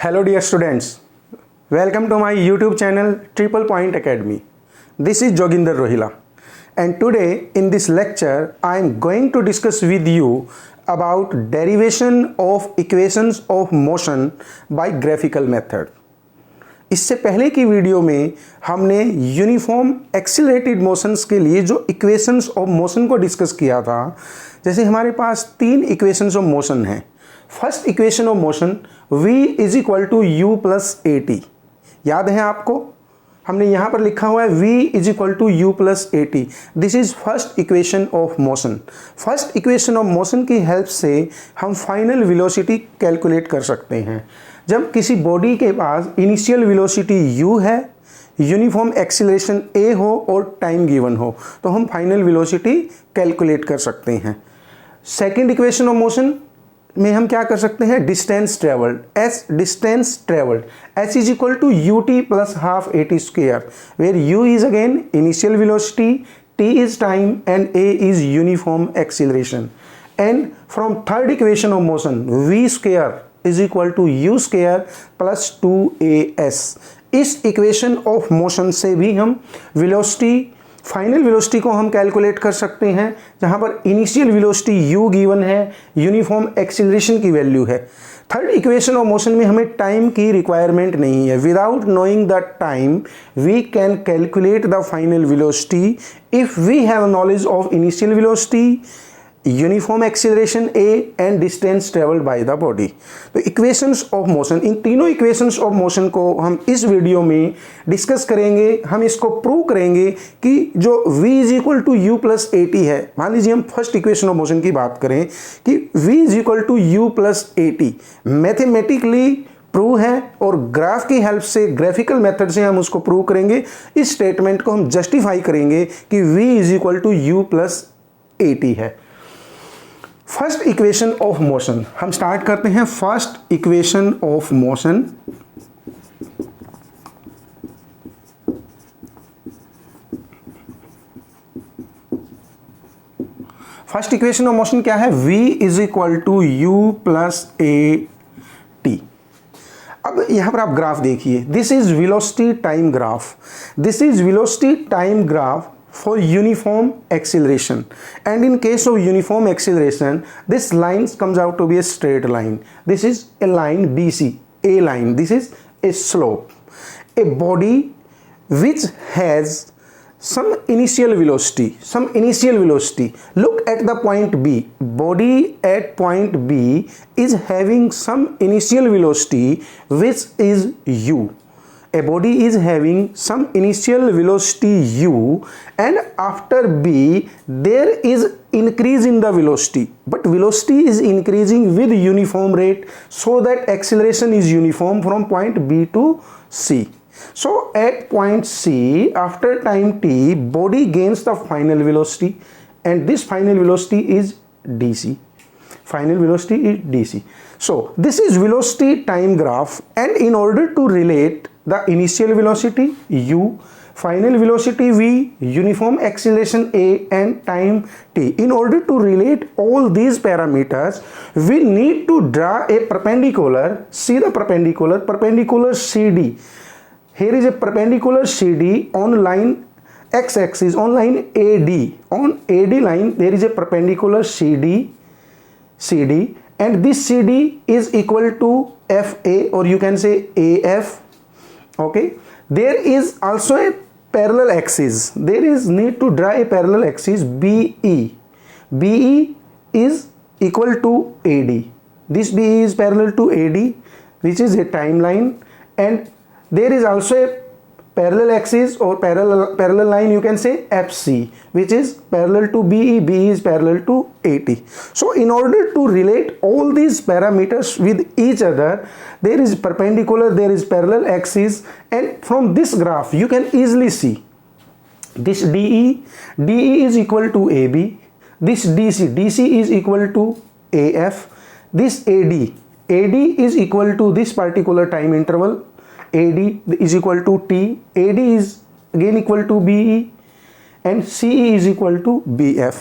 Hello dear students, welcome to my YouTube channel Triple Point Academy. This is Joginder Rohila and today in this lecture I am going to discuss with you about derivation of equations of motion by graphical method. इससे पहले की video में हमने uniform accelerated motions के लिए जो equations of motion को discuss किया था। जैसे हमारे पास तीन इक्वेशंस ऑफ मोशन हैं। First equation of motion v is equal to you plus A t, याद है आपको? हमने यहाँ पर लिखा हुआ है v is equal to you plus A t. This is first equation of motion. First equation of motion की हेल्प से हम फाइनल वेलोसिटी कैलकुलेट कर सकते हैं। जब किसी बॉडी के पास इनिशियल वेलोसिटी u है, यूनिफॉर्म एक्सीलरेशन a हो और टाइम गिवन हो, तो हम फाइनल वेलोसिटी कैलकुलेट कर सकते हैं। सेकेंड इक्वेशन ऑफ मोशन में हम क्या कर सकते हैं? Distance travelled, s distance travelled, h is equal to U T plus half A T square, where u is again initial velocity, t is time and a is uniform acceleration. And from third equation of motion v square is equal to you square plus 2as। इस equation of motion से भी हम velocity, final velocity को हम calculate कर सकते हैं, जहां पर इनिशियल वेलोसिटी u गिवन है, यूनिफॉर्म एक्सीलरेशन की वैल्यू है। थर्ड इक्वेशन ऑफ मोशन में हमें टाइम की रिक्वायरमेंट नहीं है। Without knowing the time we can calculate the final velocity if we have knowledge of initial velocity, uniform acceleration a and distance travelled by the body. तो equations of motion, इन तीनों equations of motion को हम इस video में discuss करेंगे। हम इसको प्रूव करेंगे कि जो v is equal to you plus A T है, मान लीजिए हम फर्स्ट इक्वेशन ऑफ मोशन की बात करें कि v is equal to you plus A T mathematically prove है और ग्राफ की हेल्प से, ग्राफिकल मेथड से हम उसको प्रूव करेंगे। इस स्टेटमेंट को हम जस्टिफाई करेंगे कि v is equal to you plus A T है। फर्स्ट इक्वेशन ऑफ मोशन हम स्टार्ट करते हैं। First equation of motion, first equation of motion क्या है? v is equal to you plus A T. अब यहां पर आप ग्राफ देखिए, this is velocity time graph, this is velocity time graph for uniform acceleration, and in case of uniform acceleration this line comes out to be a straight line. This is a line DC, a line, this is a slope. A body which has some initial velocity, look at the point B, body at point B is having some initial velocity which is u. A body is having some initial velocity u, and after b there is increase in the velocity, but velocity is increasing with uniform rate, so that acceleration is uniform from point b to c. So at point c, after time t, body gains the final velocity, and this final velocity is dc. Final velocity is dc. So this is velocity time graph, and in order to relate the initial velocity u, final velocity v, uniform acceleration a and time t, in order to relate all these parameters we need to draw a perpendicular. See the perpendicular CD. Here is a perpendicular CD on line x-axis, on line AD. On AD line there is a perpendicular CD, and this CD is equal to FA, or you can say AF. Okay, there is also a parallel axis. There is need to draw a parallel axis BE. BE is equal to AD. This BE is parallel to AD, which is a timeline, and there is also a parallel axis or parallel line, you can say FC, which is parallel to BE. BE is parallel to AT. So in order to relate all these parameters with each other, there is perpendicular, there is parallel axis, and from this graph you can easily see this DE is equal to AB, this DC is equal to AF, this AD is equal to this particular time interval, AD is equal to T, AD is again equal to BE, and CE is equal to BF.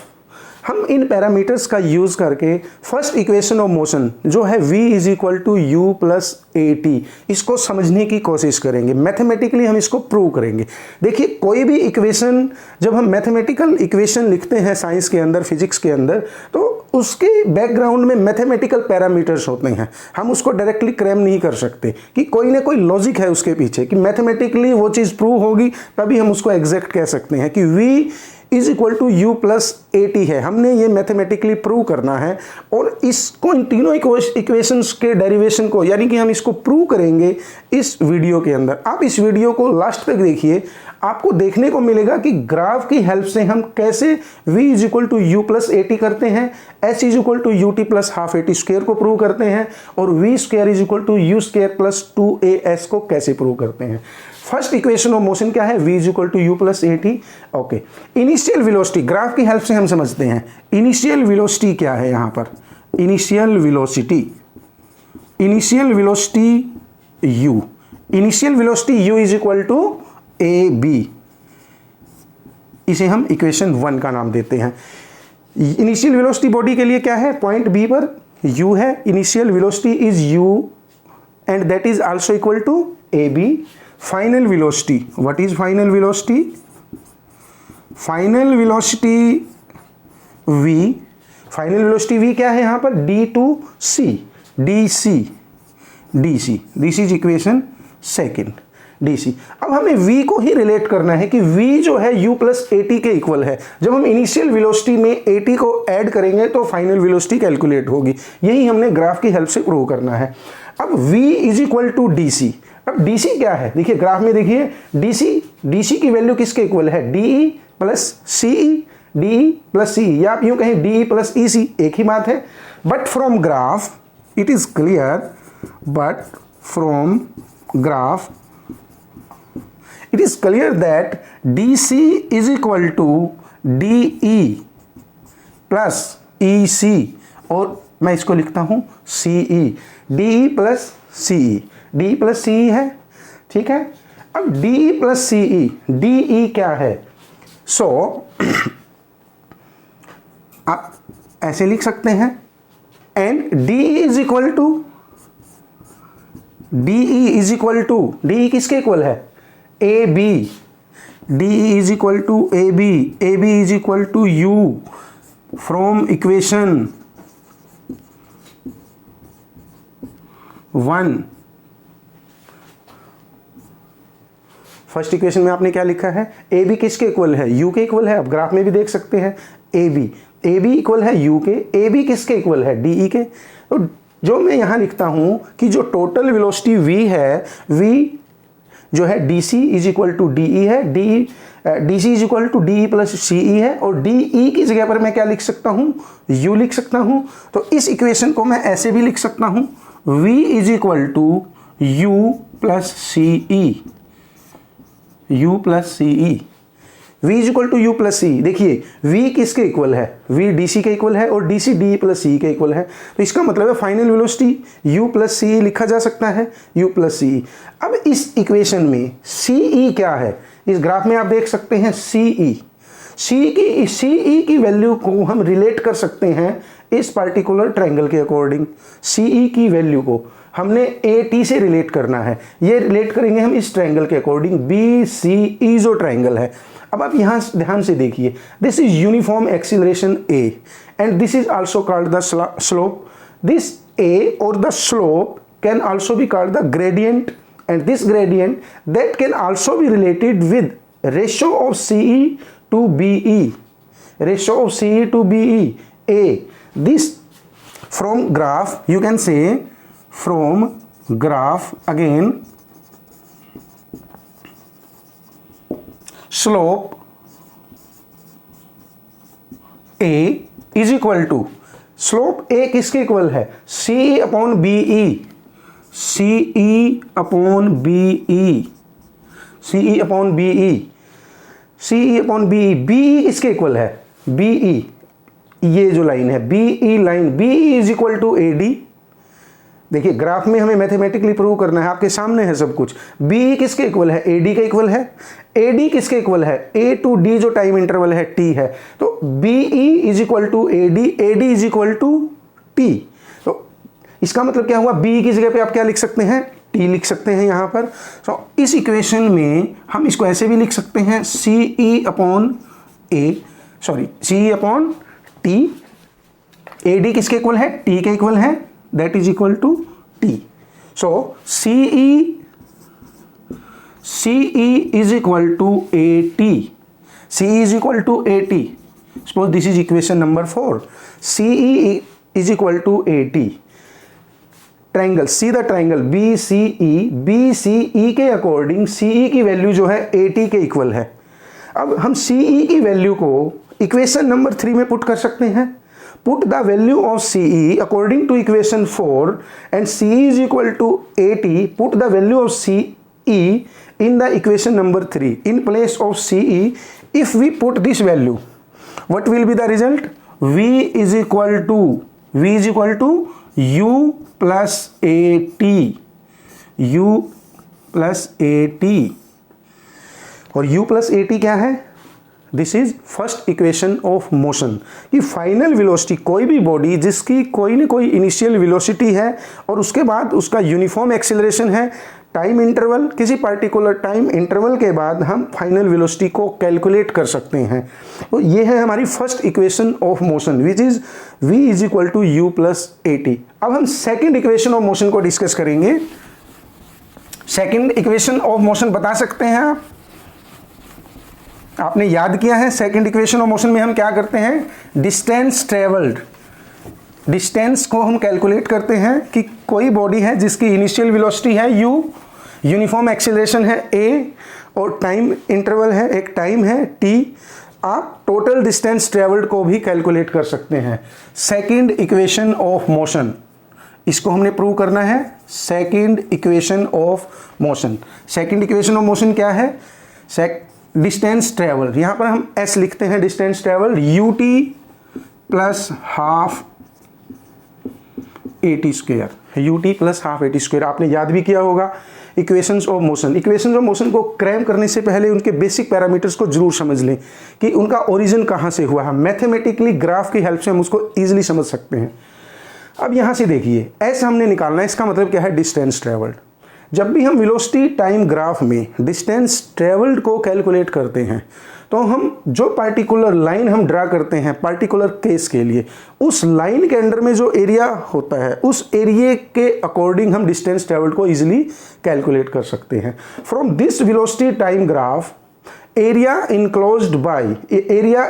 हम इन parameters का use करके first equation of motion जो है v is equal to you plus A T, इसको समझने की कोशिश करेंगे। मैथमेटिकली हम इसको प्रूव करेंगे। देखिए, कोई भी इक्वेशन जब हम मैथमेटिकल इक्वेशन लिखते हैं साइंस के अंदर, फिजिक्स के अंदर, तो उसके बैकग्राउंड में मैथमेटिकल पैरामीटर्स होते हैं। हम उसको डायरेक्टली क्लेम नहीं कर सकते कि कोई ना कोई लॉजिक है उसके पीछे, कि मैथमेटिकली वो चीज़ प्रूव होगी तभी हम उसको एग्जैक्ट कह सकते हैं कि v is equal to you plus A T है। हमने ये मैथमेटिकली प्रूव करना है और इसको, इन तीनों इक्वेशंस के डेरिवेशन को, यानी कि हम इसको प्रूव करेंगे इस वीडियो के अंदर। आप इस वीडियो को लास्ट तक देखिए, आपको देखने को मिलेगा कि ग्राफ की हेल्प से हम कैसे v is equal to you plus A T करते हैं, h is equal to U T plus half A T square को प्रूव करते हैं, और v square is equal to you square plus 2as को कैसे प्रूव करते हैं। फर्स्ट इक्वेशन ऑफ मोशन क्या है, v is equal to you plus A T. Okay, initial velocity graph की हेल्प से हम समझते हैं। इनिशियल वेलोसिटी क्या है यहाँ पर, initial velocity u, initial velocity u is equal to A B, इसे हम इक्वेशन 1 का नाम देते हैं। इनिशियल वेलोसिटी बॉडी के लिए क्या है, पॉइंट बी पर u है, initial velocity is u and that is also equal to A B. Final velocity, what is final velocity, final velocity v, final velocity v क्या है यहाँ पर, d to c, dc, this is equation second, dc। अब हमें v को ही relate करना है कि v जो है u प्लस ए टी के इक्वल है। जब हम इनिशियल वेलोसिटी में ए टी को ऐड करेंगे तो फाइनल वेलोसिटी कैलकुलेट होगी। यही हमने ग्राफ की हेल्प से प्रूव करना है। अब v is equal to dc। अब dc क्या है, देखिए ग्राफ में देखिए, dc की वैल्यू किसके इक्वल है, de plus ce, de plus ce, या आप यूं कहें de प्लस ec, एक ही बात है। But from graph it is clear, but from graph it is clear that dc is equal to de plus ec, और मैं इसको लिखता हूं ce, de plus ce, de plus ce है, ठीक है। अब de plus ce, de क्या है, सो आप ऐसे लिख सकते हैं, and de is equal to, de is equal to, de किसके इक्वल है, A B, D is equal to A B is equal to U from equation 1। First equation में आपने क्या लिखा है, ए बी किसके इक्वल है, यू के इक्वल है। अब ग्राफ में भी देख सकते हैं, ए बी इक्वल है यू के, ए बी किसके इक्वल है, डी ई के। तो जो मैं यहां लिखता हूं कि जो टोटल वेलोसिटी v है, v जो है dc is equal to de है, dc is equal to de plus ce है, और de की जगह पर मैं क्या लिख सकता हूं, u लिख सकता हूं। तो इस इक्वेशन को मैं ऐसे भी लिख सकता हूं, v is equal to u plus ce, v is equal to u plus c। देखिए v किसके इक्वल है, v dc के इक्वल है और dc de प्लस ce के इक्वल है। तो इसका मतलब है final velocity u plus ce लिखा जा सकता है, u प्लस ce। अब इस इक्वेशन में ce क्या है, इस ग्राफ में आप देख सकते हैं ce की वैल्यू को हम रिलेट कर सकते हैं इस पार्टिकुलर ट्रायंगल के अकॉर्डिंग। ce की वैल्यू को हमने AT से रिलेट करना है, ये रिलेट करेंगे हम इस ट्रायंगल के अकॉर्डिंग, BCE जो ट्रायंगल है। अब आप यहाँ ध्यान से देखिए, this is uniform acceleration A and this is also called the slope. This A और the slope can also be called the gradient, and this gradient that can also be related with ratio of CE to BE, ratio of CE to BE, A. This from graph you can say, from graph again, slope A is equal to, slope A किसके equal है, CE upon BE, CE upon BE, CE upon BE, CE upon BE, BE इसके equal है, BE ये जो line है BE line, BE is equal to AD, देखिए graph में हमें मैथमेटिकली प्रूव करना है, आपके सामने है सब कुछ। बी किसके इक्वल है, ए डी के इक्वल है। ए डी किसके इक्वल है, ए टू डी जो टाइम इंटरवल है टी है। तो B E is equal to A D is equal to T. तो इसका मतलब क्या हुआ, बी की जगह पे आप क्या लिख सकते हैं, टी लिख सकते हैं यहाँ पर। तो इस इक्वेशन में हम इसको ऐसे भी लिख सकते हैं, C E upon T. A D किसके इक्वल है, टी के इक्वल है, that is equal to T. So C E is equal to A T. C is equal to A T. Suppose this is equation number 4। C E is equal to A T. Triangle, see the triangle B C E के according सी ई की value जो है A T के equal है। अब हम सी ई की value को इक्वेशन नंबर 3 में पुट कर सकते हैं। Put the value of CE according to equation 4 and CE is equal to 80. Put the value of CE in the equation number 3 in place of CE. If we put this value, what will be the result? V is equal to U plus AT. U plus AT. और U plus AT क्या है? This is first equation of motion कि final velocity, कोई भी body जिसकी कोई ना कोई इनिशियल वेलोसिटी है और उसके बाद उसका यूनिफॉर्म एक्सीलरेशन है, टाइम इंटरवल, किसी पार्टिकुलर टाइम इंटरवल के बाद हम फाइनल वेलोसिटी को कैलकुलेट कर सकते हैं। तो ये है हमारी first equation of motion which is v is equal to you plus A T. अब हम सेकेंड इक्वेशन ऑफ मोशन को डिस्कस करेंगे। सेकेंड इक्वेशन ऑफ मोशन बता सकते हैं आप, आपने याद किया है सेकंड इक्वेशन ऑफ मोशन में हम क्या करते हैं, डिस्टेंस ट्रेवल्ड, डिस्टेंस को हम कैलकुलेट करते हैं कि कोई बॉडी है जिसकी इनिशियल वेलोसिटी है u, यूनिफॉर्म एक्सीलरेशन है a और टाइम इंटरवल है, एक टाइम है t। आप टोटल डिस्टेंस ट्रेवल्ड को भी कैलकुलेट कर सकते हैं। सेकंड इक्वेशन ऑफ मोशन, इसको हमने प्रूव करना है। Second equation of motion, second equation of motion क्या है, डिस्टेंस ट्रेवल, यहां पर हम s लिखते हैं, distance travel ut plus half AT square, ut plus half AT square. आपने याद भी किया होगा equations of motion. Equations of motion को क्रैम करने से पहले उनके बेसिक पैरामीटर्स को जरूर समझ लें कि उनका ओरिजिन कहां से हुआ है। मैथमेटिकली ग्राफ की हेल्प से हम उसको ईजिली समझ सकते हैं। अब यहां से देखिए s हमने निकालना है, इसका मतलब क्या है, डिस्टेंस ट्रेवल्ड। जब भी हम वेलोसिटी टाइम ग्राफ में डिस्टेंस ट्रेवल्ड को कैलकुलेट करते हैं तो हम जो पार्टिकुलर लाइन हम ड्रा करते हैं पार्टिकुलर केस के लिए, उस लाइन के अंडर में जो एरिया होता है उस एरिया के अकॉर्डिंग हम डिस्टेंस ट्रेवल्ड को इजीली कैलकुलेट कर सकते हैं। From this velocity time graph, area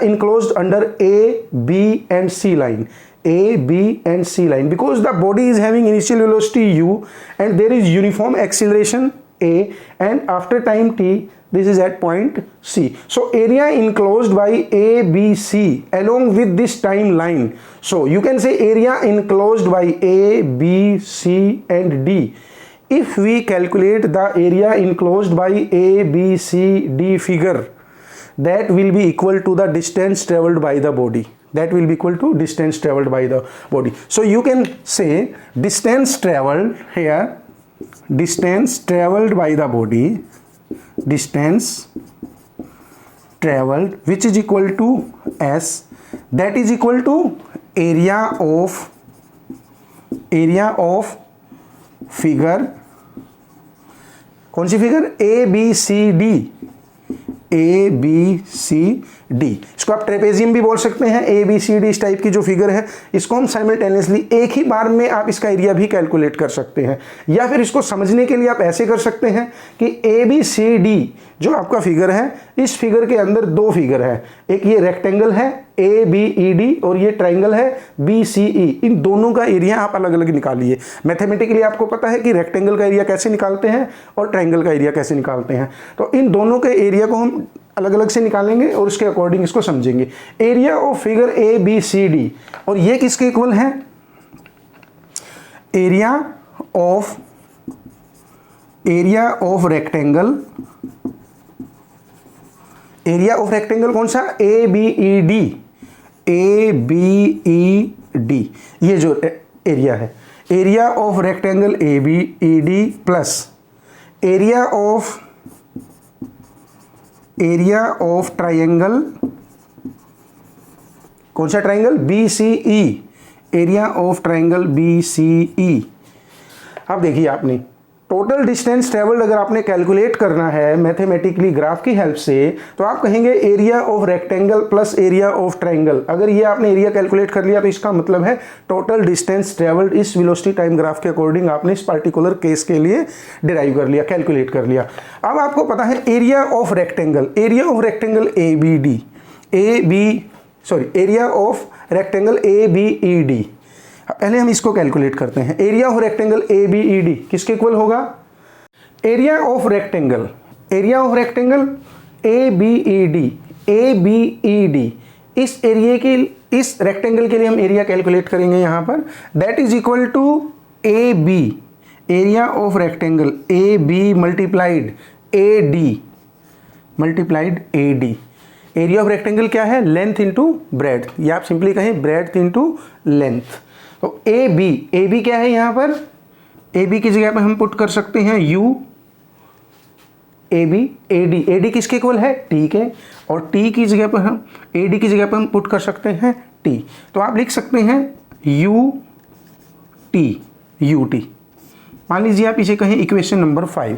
enclosed under A, B and C line, A, B and C line, because the body is having initial velocity u and there is uniform acceleration A, and after time t this is at point C. So area enclosed by A, B, C along with this time line. So you can say area enclosed by A, B, C and D. If we calculate the area enclosed by A, B, C, D figure, that will be equal to the distance traveled by the body. That will be equal to distance traveled by the body. So you can say distance traveled here, distance traveled by the body, distance traveled which is equal to S, that is equal to area of figure, कौन सी figure, A B C D, A B C D. इसको आप trapezium भी बोल सकते हैं। A B C D इस type की जो फिगर है, इसको हम साइमल्टेनियसली एक ही बार में आप इसका एरिया भी कैलकुलेट कर सकते हैं, या फिर इसको समझने के लिए आप ऐसे कर सकते हैं कि ए बी सी डी जो आपका फिगर है, इस फिगर के अंदर दो फिगर है, एक ये रेक्टेंगल है ए बी ई डी और ये ट्राइंगल है बी सी ई। इन दोनों का एरिया आप अलग अलग निकालिए। मैथमेटिकली आपको पता है कि रेक्टेंगल का एरिया कैसे निकालते हैं और ट्राइंगल का एरिया कैसे निकालते हैं, तो इन दोनों के एरिया को हम अलग अलग से निकालेंगे और उसके अकॉर्डिंग इसको समझेंगे। Area of figure A B C D, और ये किसके इक्वल है, area of rectangle, area of rectangle कौन सा, A B E D, A B E D, ये जो एरिया है, area of rectangle A B E D plus area of triangle, कौन सा triangle, B C E, area of triangle B C E. अब देखिए आपने टोटल डिस्टेंस ट्रेवल्ड अगर आपने कैलकुलेट करना है मैथमेटिकली ग्राफ की हेल्प से, तो आप कहेंगे area of rectangle plus area of triangle. अगर ये आपने एरिया कैलकुलेट कर लिया तो इसका मतलब है टोटल डिस्टेंस ट्रेवल्ड इस वेलोसिटी टाइम ग्राफ के अकॉर्डिंग आपने इस पार्टिकुलर केस के लिए डिराइव कर लिया, कैलकुलेट कर लिया। अब आपको पता है area of rectangle A B D, area of rectangle A B E D. पहले हम इसको कैलकुलेट करते हैं। Area of rectangle A B E D किसके इक्वल होगा, area of rectangle A B E D, इस एरिया की, इस रेक्टेंगल के लिए हम एरिया कैलकुलेट करेंगे यहां पर, that is equal to A B, area of rectangle A B multiplied A D. Area of rectangle क्या है, लेंथ इंटू ब्रेड्थ, या आप सिंपली कहें ब्रेड्थ इंटू लेंथ। तो ए बी क्या है यहां पर, ए बी की जगह पर हम पुट कर सकते हैं यू, ए डी किसके इक्वल है, टी के, और टी की जगह पर हम, ए डी की जगह पर हम पुट कर सकते हैं टी। तो आप लिख सकते हैं यू टी। मान लीजिए आप इसे कहें इक्वेशन नंबर 5।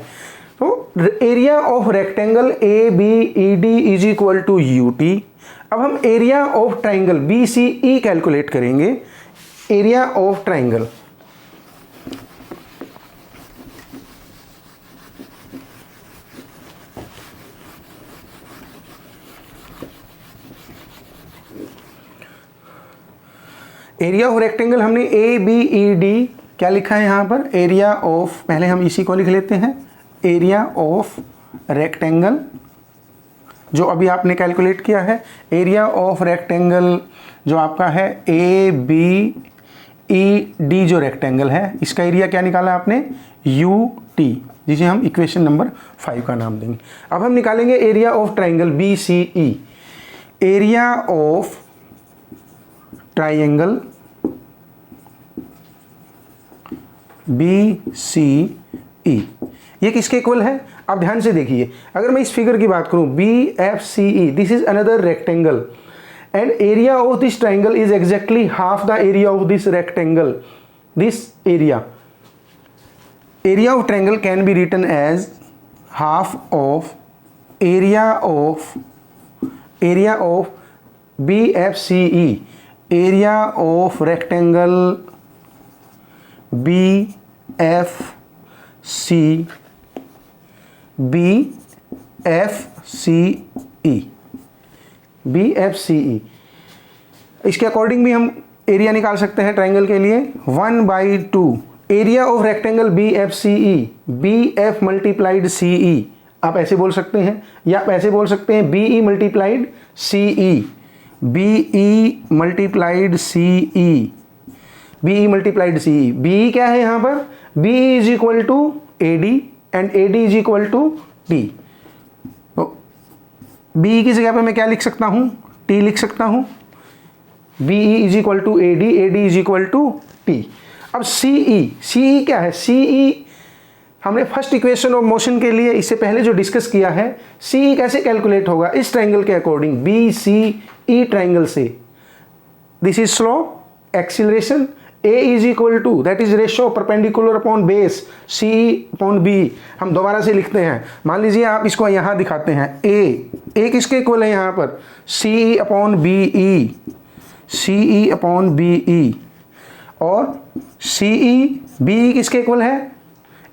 तो area of rectangle A B E D is equal to you T. अब हम area of triangle B C E calculate करेंगे। Area of triangle, area of rectangle हमने ए बी ई डी क्या लिखा है यहां पर, एरिया ऑफ, पहले हम इसी को लिख लेते हैं, एरिया ऑफ रेक्टेंगल जो अभी आपने कैलकुलेट किया है, एरिया ऑफ रेक्टेंगल जो आपका है ए बी ई डी जो रेक्टेंगल है, इसका एरिया क्या निकाला आपने, यू टी, जिसे हम इक्वेशन नंबर 5 का नाम देंगे। अब हम निकालेंगे area of triangle B C E. Area of triangle B C E ये किसके इक्वल है, आप ध्यान से देखिए। अगर मैं इस फिगर की बात करूं, B F C E, this is another rectangle and area of this triangle is exactly half the area of this rectangle. This area of triangle can be written as half of area of BFCE, area of rectangle BFCE। इसके according भी हम area निकाल सकते हैं triangle के लिए, 1/2 area of rectangle BFCE, BF multiplied CE, आप ऐसे बोल सकते हैं, या आप ऐसे बोल सकते हैं BE multiplied CE, BE multiplied CE। BE क्या है यहाँ पर, BE is equal to AD and AD is equal to T। BE की जगह पे मैं क्या लिख सकता हूं, T लिख सकता हूं, BE is equal to AD, AD is equal to T। अब CE क्या है, CE हमने फर्स्ट इक्वेशन ऑफ मोशन के लिए इससे पहले जो डिस्कस किया है, CE कैसे कैलकुलेट होगा, इस ट्राइंगल के अकॉर्डिंग, BCE ट्राइंगल से, this is slope, acceleration, A is equal to, that is ratio perpendicular upon base CE upon B। हम दोबारा से लिखते हैं, मान लीजिए आप इसको यहाँ दिखाते हैं, A किसके इक्वल है यहाँ पर, CE अपॉन BE, और BE किसके इक्वल है,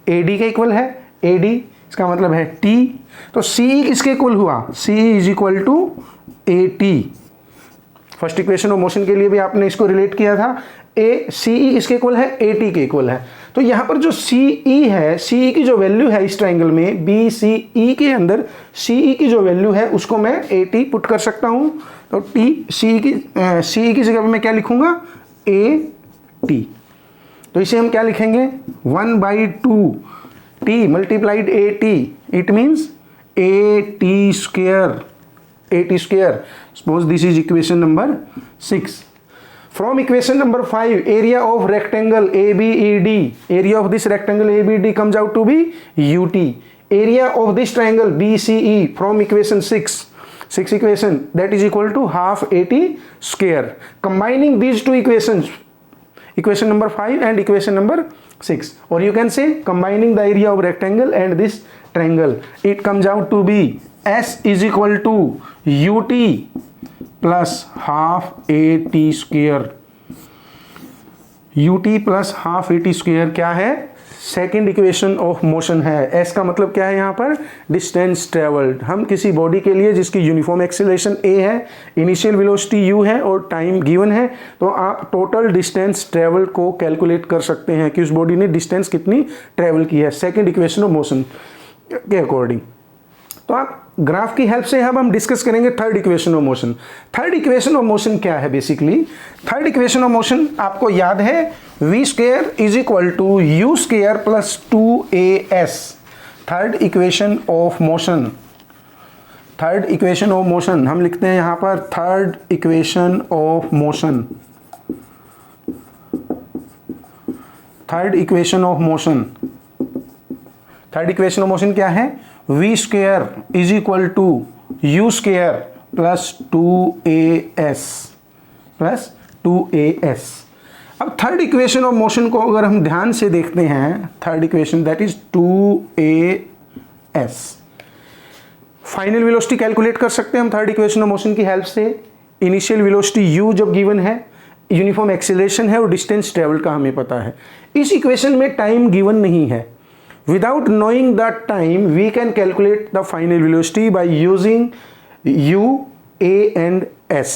AD के इक्वल है, AD इसका मतलब है T। तो CE किसके इक्वल हुआ, CE is equal to AT। First equation of motion के लिए भी आपने इसको रिलेट किया था, CE इसके इक्वल है, AT के इक्वल है। तो यहाँ पर जो CE है, CE की जो वैल्यू है इस ट्राइंगल में, BCE के अंदर CE की जो वैल्यू है उसको मैं AT पुट कर सकता हूँ। तो CE की जगह पर मैं क्या लिखूँगा, AT। तो इसे हम क्या लिखेंगे, 1/2 T multiplied AT, it means AT square. Suppose this is equation number 6। From equation number 5, area of rectangle ABED, area of this rectangle ABED comes out to be UT. Area of this triangle BCE from equation 6 equation, that is equal to half AT square. Combining these two equations, equation number 5 and equation number 6, or you can say combining the area of rectangle and this triangle, it comes out to be S is equal to UT plus half AT square. UT plus half AT square क्या है? Second equation of motion है. S का मतलब क्या है यहाँ पर? Distance travelled. हम किसी बॉडी के लिए जिसकी यूनिफॉर्म एक्सीलरेशन a है, इनिशियल वेलोसिटी u है और टाइम गिवन है, तो आप टोटल डिस्टेंस ट्रेवल को कैलकुलेट कर सकते हैं कि उस बॉडी ने डिस्टेंस कितनी ट्रेवल की है सेकेंड इक्वेशन ऑफ मोशन के अकॉर्डिंग. तो आप ग्राफ की हेल्प से अब हम डिस्कस करेंगे third equation of motion. Third equation of motion क्या है? Basically third equation of motion आपको याद है, v square is equal to U square plus 2as. Third equation of motion, third equation of motion हम लिखते हैं यहाँ पर third equation of motion. Third equation of motion, third equation of motion क्या है? v square is equal to U square plus 2as plus 2as. अब third equation of motion को अगर हम ध्यान से देखते हैं, third equation that is 2as. Final velocity calculate कर सकते हैं हम थर्ड इक्वेशन ऑफ मोशन की हेल्प से. इनिशियल वेलोसिटी u जब गिवन है, यूनिफॉर्म एक्सीलरेशन है और डिस्टेंस ट्रेवल का हमें पता है. इस इक्वेशन में टाइम गिवन नहीं है. Without knowing that time, we can calculate the final velocity by using u, a and s.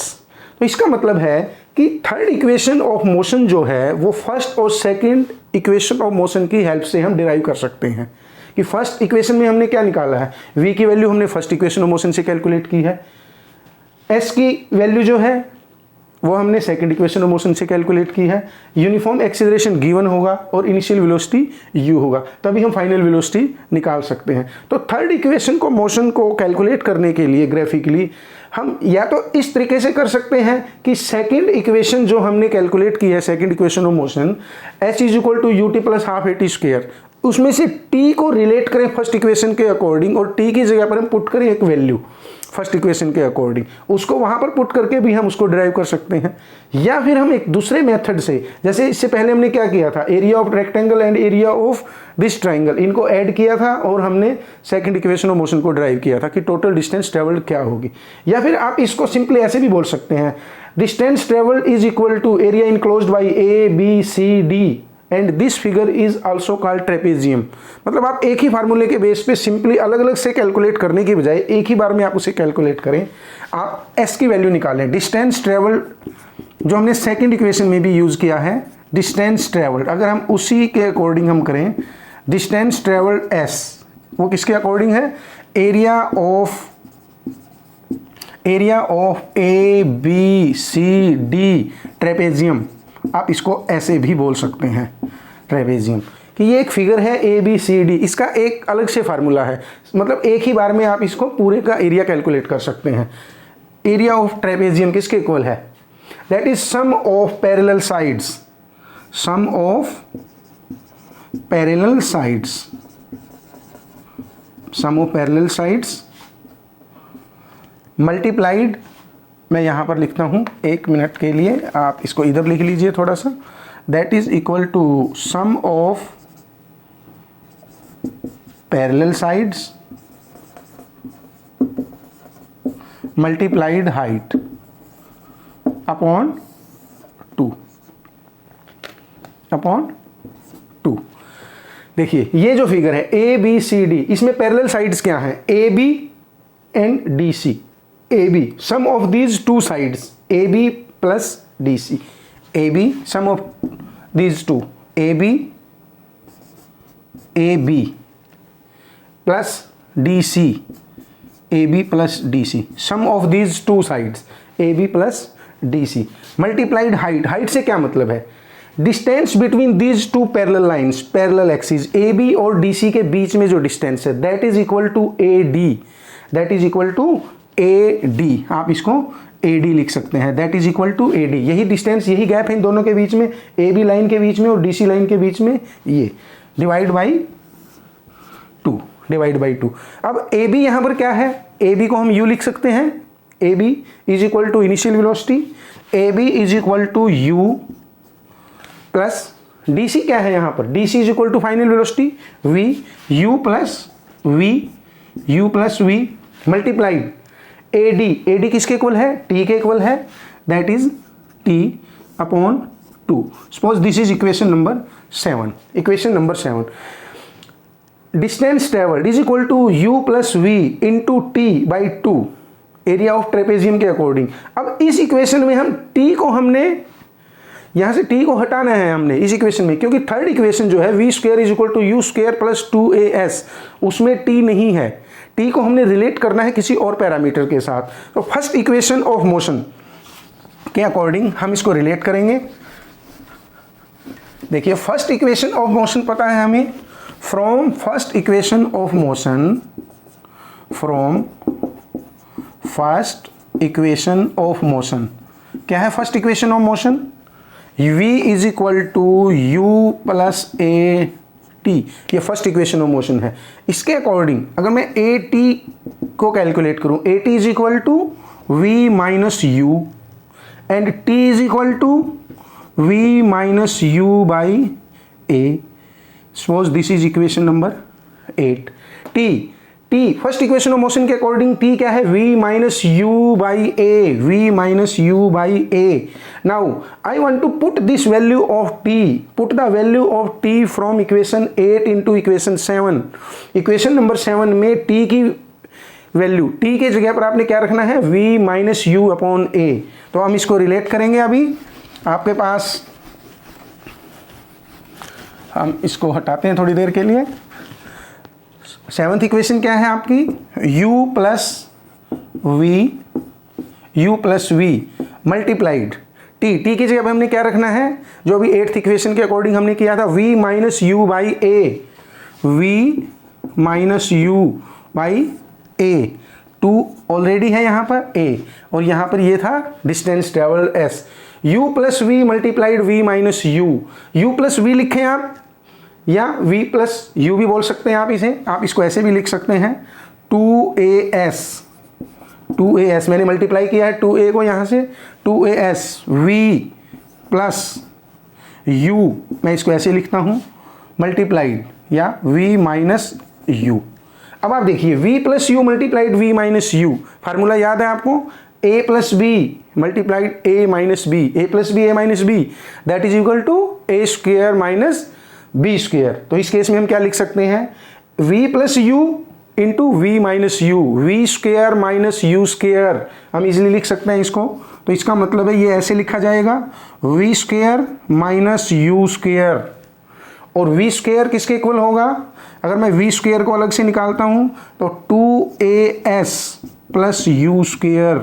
तो इसका मतलब है कि थर्ड इक्वेशन ऑफ मोशन जो है वो फर्स्ट और सेकंड इक्वेशन ऑफ मोशन की हेल्प से हम डिराइव कर सकते हैं. कि फर्स्ट इक्वेशन में हमने क्या निकाला है? v की वैल्यू हमने फर्स्ट इक्वेशन ऑफ मोशन से कैलकुलेट की है. s की वैल्यू जो है वो हमने सेकंड इक्वेशन ऑफ मोशन से कैलकुलेट की है. यूनिफॉर्म एक्सीलरेशन गिवन होगा और इनिशियल वेलोसिटी u होगा, तभी हम फाइनल वेलोसिटी निकाल सकते हैं. तो थर्ड इक्वेशन को मोशन को कैलकुलेट करने के लिए ग्राफिकली हम या तो इस तरीके से कर सकते हैं कि सेकंड इक्वेशन जो हमने कैलकुलेट की है, second equation of motion h is equal to ut plus half AT square, उसमें से t को रिलेट करें फर्स्ट इक्वेशन के अकॉर्डिंग और t की जगह पर हम पुट करें एक वैल्यू फर्स्ट इक्वेशन के अकॉर्डिंग, उसको वहां पर पुट करके भी हम उसको डिराइव कर सकते हैं. या फिर हम एक दूसरे मेथड से, जैसे इससे पहले हमने क्या किया था, area of rectangle and area of this triangle, इनको ऐड किया था और हमने सेकंड इक्वेशन ऑफ मोशन को डिराइव किया था कि टोटल डिस्टेंस ट्रेवल्ड क्या होगी. या फिर आप इसको सिंपली ऐसे भी बोल सकते हैं, distance travelled is equal to area enclosed by ABCD and this figure is also called trapezium. मतलब आप एक ही फार्मूले के बेस पे सिंपली अलग अलग से कैलकुलेट करने की बजाय एक ही बार में आप उसे कैलकुलेट करें. आप s की वैल्यू निकालें. डिस्टेंस ट्रेवल्ड जो हमने सेकंड इक्वेशन में भी यूज किया है, डिस्टेंस ट्रेवल्ड, अगर हम उसी के अकॉर्डिंग हम करें, डिस्टेंस ट्रेवल्ड s वो किसके अकॉर्डिंग है? Area of ABCD trapezium. आप इसको ऐसे भी बोल सकते हैं ट्रेपेजियम, कि ये एक फिगर है ABCD, इसका एक अलग से फार्मूला है. मतलब एक ही बार में आप इसको पूरे का एरिया कैलकुलेट कर सकते हैं. एरिया ऑफ ट्रेपेजियम किसके इक्वल है? That is sum of parallel sides, sum of parallel sides, sum of parallel sides multiplied, मैं यहाँ पर लिखता हूँ एक मिनट के लिए, आप इसको इधर लिख लीजिए थोड़ा सा. That is equal to sum of parallel sides multiplied height upon 2. देखिए ये जो फिगर है ABCD, इसमें पैरेलल साइड्स क्या हैं? AB and DC. AB, sum of these two sides, AB plus DC. AB, sum of these two, AB plus DC, AB plus DC. Sum of these two sides, AB plus DC. Multiplied height. Height से क्या मतलब है? Distance between these two parallel lines, parallel axes, AB और DC के बीच में जो distance है, that is equal to AD. That is equal to AD. आप इसको AD लिख सकते हैं, that is equal to AD। यही डिस्टेंस, यही गैप है इन दोनों के बीच में, AB लाइन के बीच में और DC लाइन के बीच में, ये डिवाइड बाई 2। अब AB यहाँ पर क्या है, AB को हम U लिख सकते हैं, AB is equal to initial velocity, AB is equal to U plus DC क्या है यहाँ पर, DC is equal to final velocity V, U plus V multiplied AD किसके इक्वल है, T के इक्वल है, that is T upon 2। Suppose this is equation number 7। Distance travelled is equal to U plus V into T by 2 area of trapezium के according. अब इस equation में हम T को हमने यहाँ से T को हटाना है हमने इस इक्वेशन में, क्योंकि थर्ड इक्वेशन जो है V square is equal to U square plus 2AS, उसमें T नहीं है, T को हमने रिलेट करना है किसी और पैरामीटर के साथ। तो फर्स्ट इक्वेशन ऑफ मोशन के अकॉर्डिंग हम इसको रिलेट करेंगे। देखिए फर्स्ट इक्वेशन ऑफ मोशन पता है हमें, from first equation of motion, क्या है first equation of motion, V is equal to U plus AT, ये फर्स्ट इक्वेशन ऑफ मोशन है। इसके अकॉर्डिंग अगर मैं AT को कैलकुलेट करूं, AT is equal to V minus U and T is equal to V minus U by A। Suppose this is equation number 8। T first equation of motion के according T क्या है, V minus U by A। Now I want to put this value of T, put the value of T from equation 8 into equation 7। Equation number 7 में T की value, T के जगह पर आपने क्या रखना है, V minus U upon A। तो हम इसको रिलेट करेंगे। अभी आपके पास, हम इसको हटाते हैं थोड़ी देर के लिए। सेवंथ इक्वेशन क्या है आपकी, U plus V multiplied T की जगह पे हमने क्या रखना है, जो अभी एट्थ इक्वेशन के अकॉर्डिंग हमने किया था, V minus U by A। 2 already है यहाँ पर A, और यहाँ पर ये था distance travelled S। U plus V multiplied V minus U plus V लिखें आप, या V प्लस U भी बोल सकते हैं आप इसे, आप इसको ऐसे भी लिख सकते हैं, 2AS मैंने मल्टीप्लाई किया है 2A को यहाँ से, 2AS V प्लस U, मैं इसको ऐसे लिखता हूँ मल्टीप्लाइड, या V माइनस U। अब आप देखिए V plus U multiplied V minus U, formula याद है आपको, A plus B multiplied A minus B, A plus B A minus B, that is equal to A square minus B square. तो इस case में हम क्या लिख सकते हैं, V plus U into V minus U, V square minus U square, हम easily लिख सकते हैं इसको। तो इसका मतलब है ये ऐसे लिखा जाएगा, V square minus U square, और V स्क्वायर किसके इक्वल होगा, अगर मैं V स्क्वायर को अलग से निकालता हूं तो 2AS प्लस U स्क्वायर।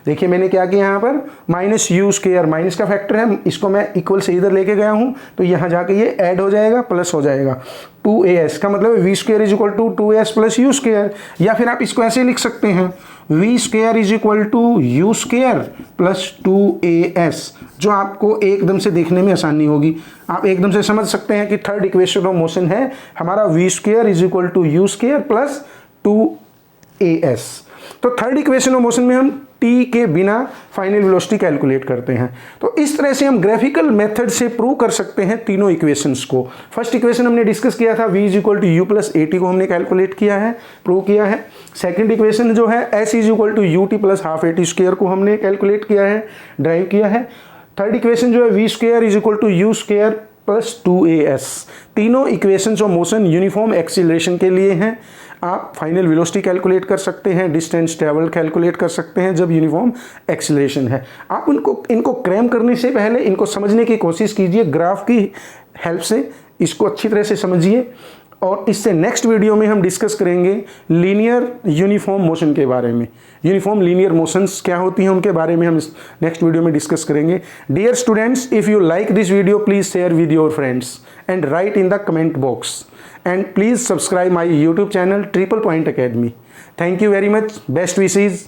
देखिए मैंने क्या किया यहाँ पर, माइनस U स्क्वायर, माइनस का फैक्टर है, इसको मैं इक्वल से इधर लेके गया हूँ, तो यहाँ जाके ये ऐड हो जाएगा, प्लस हो जाएगा, 2AS का मतलब V square is equal to 2AS plus U square. या फिर आप इसको ऐसे लिख सकते हैं, V square is equal to U square plus 2AS, जो आपको एकदम से देखने में आसानी होगी, आप एकदम से समझ सकते हैं कि थर्ड इक्वेशन ऑफ मोशन है हमारा V square is equal to U square plus 2AS। तो थर्ड इक्वेशन ऑफ मोशन में हम T के बिना फाइनल वेलोसिटी कैलकुलेट करते हैं। तो इस तरह से हम ग्राफिकल मेथड से प्रूव कर सकते हैं तीनों इक्वेशंस को। फर्स्ट इक्वेशन हमने डिस्कस किया था, V is equal to U plus AT को हमने कैलकुलेट किया है, प्रूव किया है। सेकंड इक्वेशन जो है S is equal to UT plus half AT square को हमने कैलकुलेट किया है, ड्राइव किया है। थर्ड इक्वेशन जो है V square is equal to U square plus 2AS। तीनों equations of motion uniform acceleration के लिए हैं। आप फाइनल वेलोसिटी कैलकुलेट कर सकते हैं, डिस्टेंस ट्रेवल कैलकुलेट कर सकते हैं जब यूनिफॉर्म एक्सीलरेशन है। आप इनको क्रैम करने से पहले इनको समझने की कोशिश कीजिए, ग्राफ की हेल्प से इसको अच्छी तरह से समझिए, और इससे नेक्स्ट वीडियो में हम डिस्कस करेंगे लीनियर यूनिफॉर्म मोशन के बारे में। यूनिफॉर्म लीनियर मोशंस क्या होती हैं उनके बारे में हम नेक्स्ट वीडियो में डिस्कस करेंगे। Dear students, if you like this video please share with your friends and write in the comment box, and please subscribe my YouTube channel Triple Point Academy. Thank you very much. Best wishes.